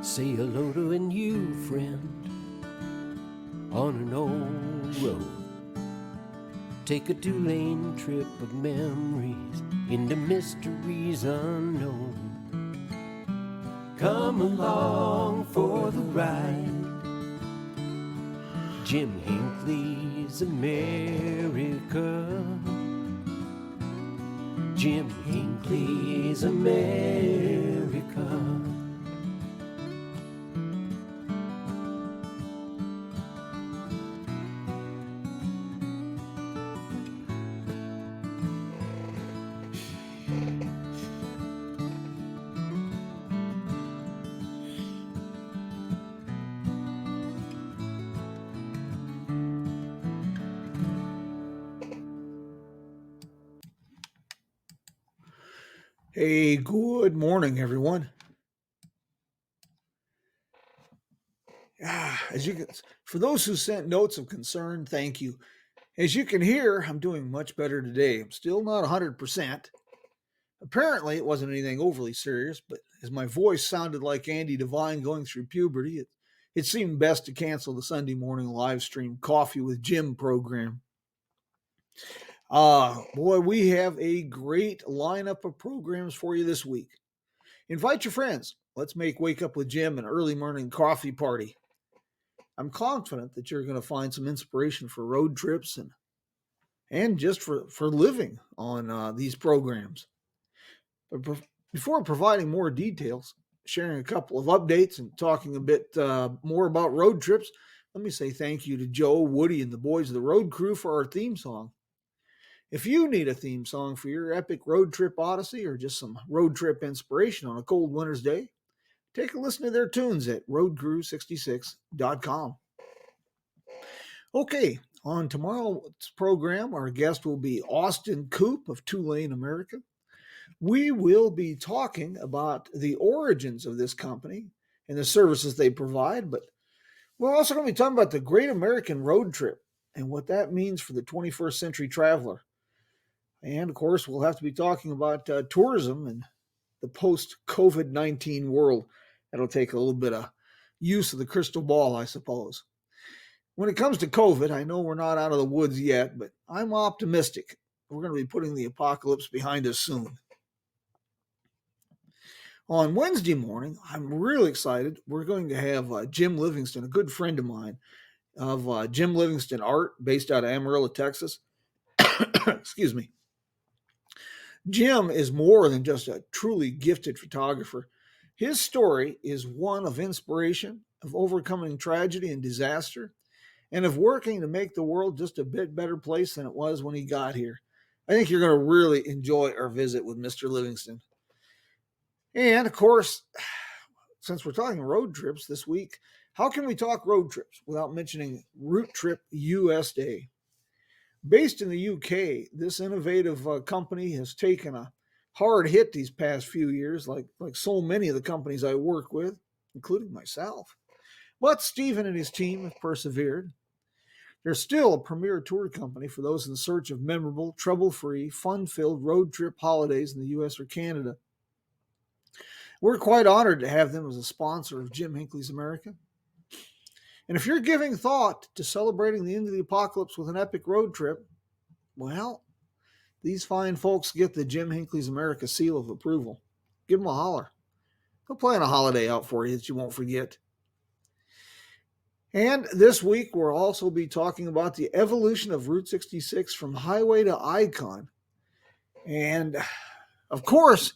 Say hello to a new friend on an old road. Take a two-lane trip of memories into mysteries unknown. Come along for the ride. Jim Hinckley's America. Jim Hinckley's America. Hey, good morning, everyone. For those who sent notes of concern, thank you. As you can hear, I'm doing much better today. I'm still not 100%. Apparently, it wasn't anything overly serious, but as my voice sounded like Andy Devine going through puberty, it seemed best to cancel the Sunday morning live stream Coffee with Jim program. Boy, we have a great lineup of programs for you this week. Invite your friends. Let's make Wake Up with Jim an early morning coffee party. I'm confident that you're going to find some inspiration for road trips and just for living on these programs. But before providing more details, sharing a couple of updates, and talking a bit more about road trips, let me say thank you to Joe, Woody, and the boys of the road crew for our theme song. If you need a theme song for your epic road trip odyssey or just some road trip inspiration on a cold winter's day, take a listen to their tunes at roadcrew66.com. Okay, on tomorrow's program, our guest will be Austin Coop of Two Lane America. We will be talking about the origins of this company and the services they provide, but we're also going to be talking about the Great American Road Trip and what that means for the 21st century traveler. And of course, we'll have to be talking about tourism and the post-COVID-19 world. That'll take a little bit of use of the crystal ball, I suppose. When it comes to COVID, I know we're not out of the woods yet, but I'm optimistic. We're going to be putting the apocalypse behind us soon. On Wednesday morning, I'm really excited. We're going to have Jim Livingston, a good friend of mine, of Jim Livingston Art, based out of Amarillo, Texas. Excuse me. Jim is more than just a truly gifted photographer. His story is one of inspiration, of overcoming tragedy and disaster, and of working to make the world just a bit better place than it was when he got here. I think you're going to really enjoy our visit with Mr. Livingston. And of course, since we're talking road trips this week, how can we talk road trips without mentioning Route Trip USA? Based in the UK, this innovative company has taken a hard hit these past few years, like so many of the companies I work with, including myself. But Stephen and his team have persevered. They're still a premier tour company for those in search of memorable, trouble-free, fun-filled road trip holidays in the U.S. or Canada. We're quite honored to have them as a sponsor of Jim Hinckley's America. And if you're giving thought to celebrating the end of the apocalypse with an epic road trip, well, these fine folks get the Jim Hinckley's America seal of approval. Give them a holler. They'll plan a holiday out for you that you won't forget. And this week, we'll also be talking about the evolution of Route 66 from highway to icon. And of course,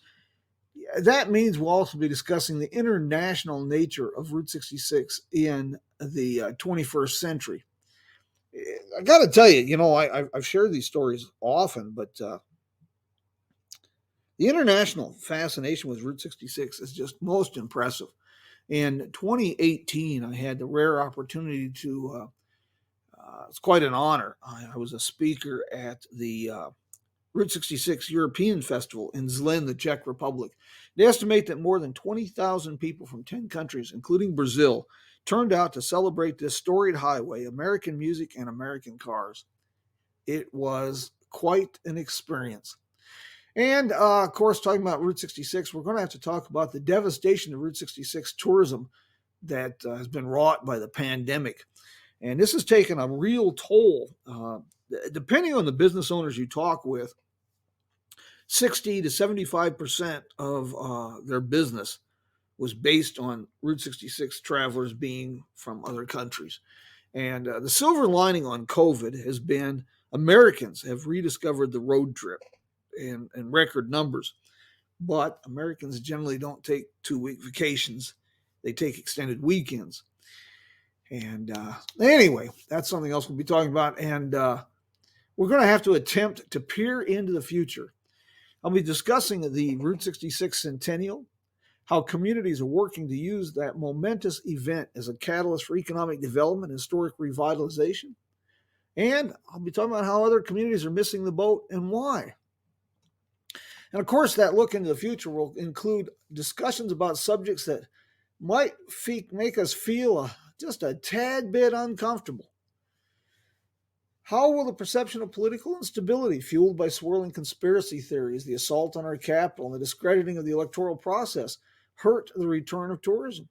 that means we'll also be discussing the international nature of Route 66 in the 21st century. I got to tell you, I've shared these stories often, but the international fascination with Route 66 is just most impressive. In 2018, I had the rare opportunity to, it's quite an honor. I was a speaker at the Route 66 European Festival in Zlin, the Czech Republic. They estimate that more than 20,000 people from 10 countries, including Brazil, turned out to celebrate this storied highway, American music, and American cars. It was quite an experience. And, of course, talking about Route 66, we're going to have to talk about the devastation of Route 66 tourism that has been wrought by the pandemic. And this has taken a real toll. Depending on the business owners you talk with, 60 to 75% of their business was based on Route 66 travelers being from other countries. And the silver lining on COVID has been Americans have rediscovered the road trip in record numbers. But Americans generally don't take 2-week vacations, they take extended weekends. And anyway, that's something else we'll be talking about. And we're going to have to attempt to peer into the future. I'll be discussing the Route 66 Centennial, how communities are working to use that momentous event as a catalyst for economic development and historic revitalization. And I'll be talking about how other communities are missing the boat and why. And of course, that look into the future will include discussions about subjects that might make us feel just a tad bit uncomfortable. How will the perception of political instability fueled by swirling conspiracy theories, the assault on our capital, and the discrediting of the electoral process hurt the return of tourism?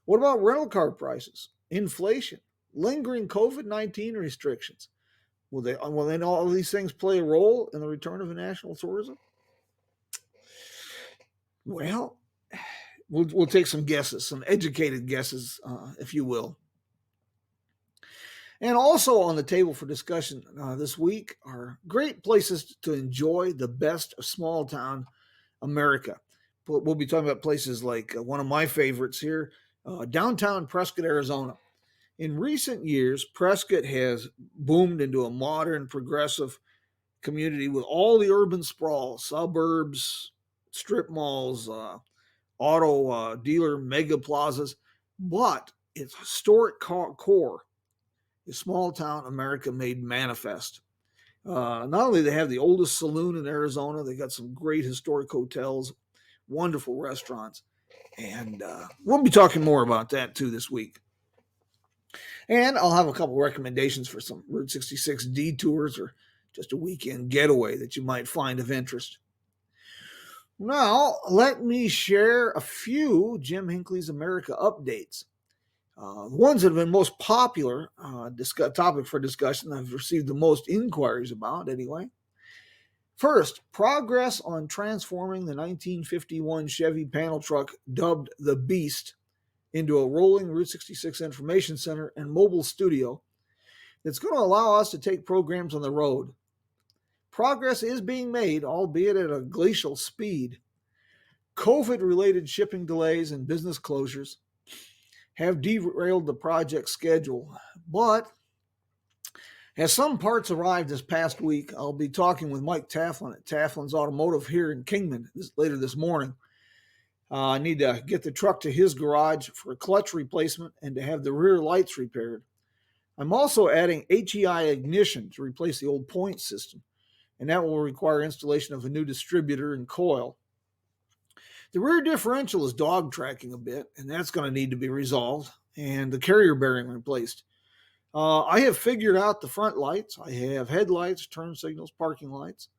What about rental car prices, inflation, lingering COVID-19 restrictions? Will then all of these things play a role in the return of national tourism? Well, we'll take some guesses, some educated guesses, if you will. And also on the table for discussion this week are great places to enjoy the best of small town America. We'll be talking about places like one of my favorites here, downtown Prescott, Arizona. In recent years, Prescott has boomed into a modern, progressive community with all the urban sprawl, suburbs, strip malls, auto dealer mega plazas, but its historic core is small town America made manifest. Not only do they have the oldest saloon in Arizona, they got some great historic hotels, wonderful restaurants, and we'll be talking more about that too this week. And I'll have a couple recommendations for some Route 66 detours or just a weekend getaway that you might find of interest. Now, let me share a few Jim Hinckley's America updates. The ones that have been most popular topic for discussion, I've received the most inquiries about anyway. First, progress on transforming the 1951 Chevy panel truck dubbed the Beast into a rolling Route 66 information center and mobile studio that's going to allow us to take programs on the road. Progress is being made, albeit at a glacial speed. COVID-related shipping delays and business closures have derailed the project schedule, but as some parts arrived this past week, I'll be talking with Mike Taflin at Taflin's Automotive here in Kingman later this morning. I need to get the truck to his garage for a clutch replacement and to have the rear lights repaired. I'm also adding HEI ignition to replace the old point system, and that will require installation of a new distributor and coil. The rear differential is dog tracking a bit, and that's going to need to be resolved, and the carrier bearing replaced. I have figured out the front lights. I have headlights, turn signals, parking lights.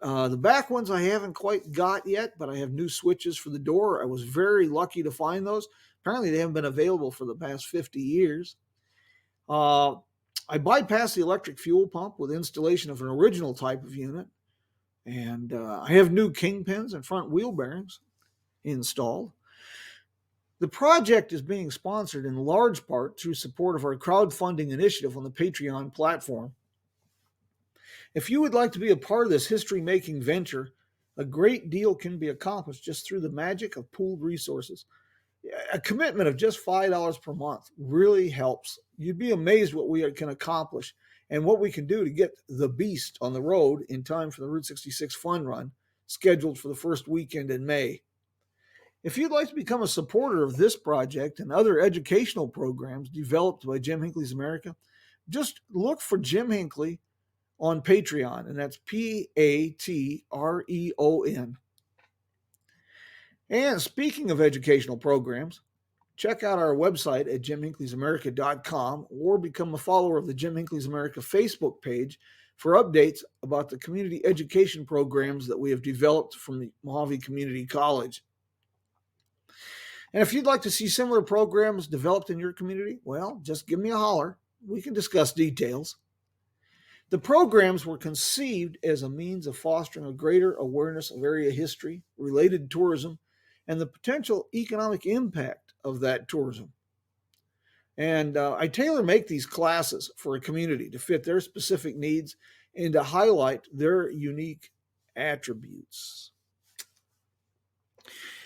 The back ones I haven't quite got yet, but I have new switches for the door. I was very lucky to find those. Apparently, they haven't been available for the past 50 years. I bypassed the electric fuel pump with installation of an original type of unit. And I have new kingpins and front wheel bearings installed. The project is being sponsored in large part through support of our crowdfunding initiative on the Patreon platform. If you would like to be a part of this history-making venture, a great deal can be accomplished just through the magic of pooled resources. A commitment of just $5 per month really helps. You'd be amazed what we can accomplish and what we can do to get the Beast on the road in time for the Route 66 Fun Run, scheduled for the first weekend in May. If you'd like to become a supporter of this project and other educational programs developed by Jim Hinckley's America, just look for Jim Hinckley on Patreon, and that's Patreon. And speaking of educational programs, check out our website at jimhinckleysamerica.com or become a follower of the Jim Hinckley's America Facebook page for updates about the community education programs that we have developed from the Mojave Community College. And if you'd like to see similar programs developed in your community, well, just give me a holler. We can discuss details. The programs were conceived as a means of fostering a greater awareness of area history, related tourism, and the potential economic impact of that tourism. And I tailor make these classes for a community to fit their specific needs and to highlight their unique attributes.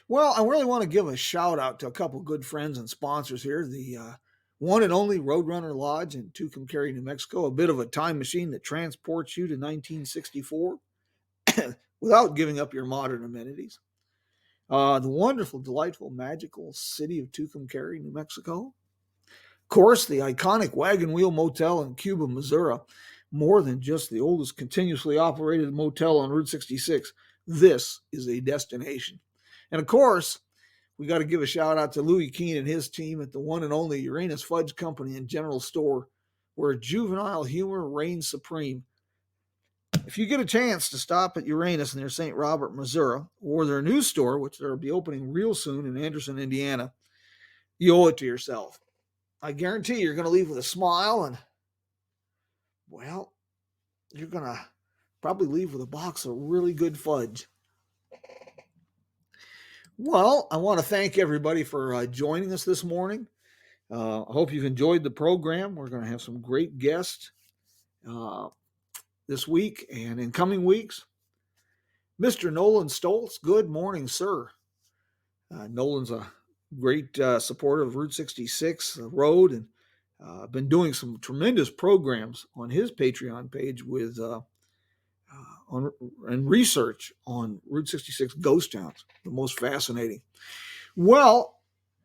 Well, I really want to give a shout out to a couple good friends and sponsors here. The one and only Roadrunner Lodge in Tucumcari, New Mexico, a bit of a time machine that transports you to 1964 without giving up your modern amenities. The wonderful, delightful, magical city of Tucumcari, New Mexico. Of course, the iconic Wagon Wheel Motel in Cuba, Missouri. More than just the oldest continuously operated motel on Route 66, this is a destination. And of course, we got to give a shout out to Louis Keene and his team at the one and only Uranus Fudge Company and General Store, where juvenile humor reigns supreme. If you get a chance to stop at Uranus near St. Robert, Missouri, or their new store, which they'll be opening real soon in Anderson, Indiana, you owe it to yourself. I guarantee you're going to leave with a smile and, well, you're going to probably leave with a box of really good fudge. Well, I want to thank everybody for joining us this morning. I hope you've enjoyed the program. We're going to have some great guests this week and in coming weeks. Mr. Nolan Stoltz, good morning, sir. Nolan's a great supporter of Route 66 road and been doing some tremendous programs on his Patreon page with and research on Route 66 ghost towns, the most fascinating. Well,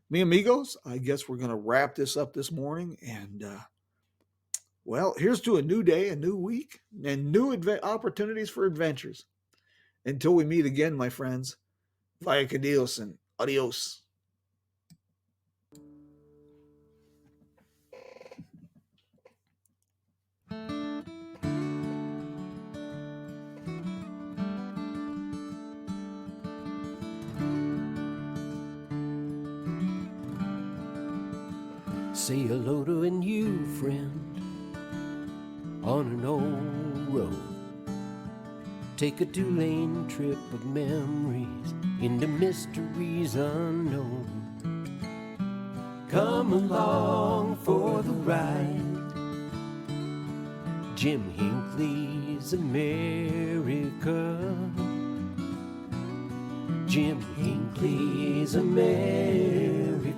mi amigos, I guess we're going to wrap this up this morning. And, well, here's to a new day, a new week, and new opportunities for adventures. Until we meet again, my friends, vaya que Dios and adios. Say hello to a new friend on an old road. Take a 2-lane trip of memories into mysteries unknown. Come along for the ride. Jim Hinckley's America. Jim Hinckley's America.